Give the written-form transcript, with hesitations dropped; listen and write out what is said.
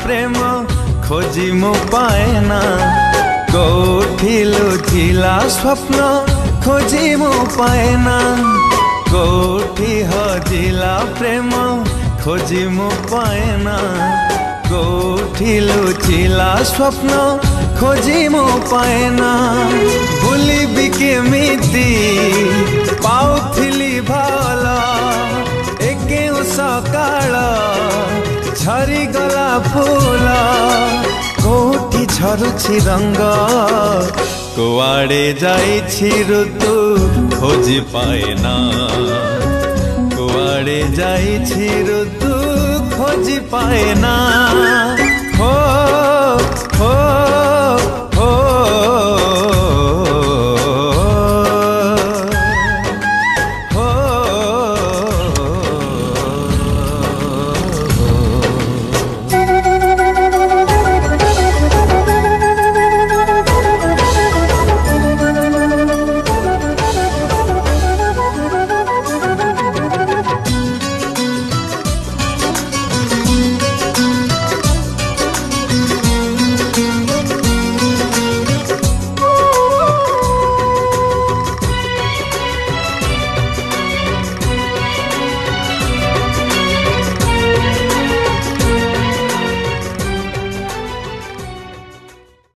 प्रेम खोजी मु पाएना, कोठी लुचिला स्वप्न खोजी मु पाएना, कोठी हजिला प्रेम खोजी मु पाएना, कोठी लुचिला स्वप्न खोजी मु पाएना। भूलिबि केमिति पाउथिली भला एकेउ सकाळ झरी गला फूल, कोठी झरुछि रंग कुआडे जाइछि ऋतु खोजी पाएना, कुआडे जाइछि ऋतु खोजी पाएना। हो हो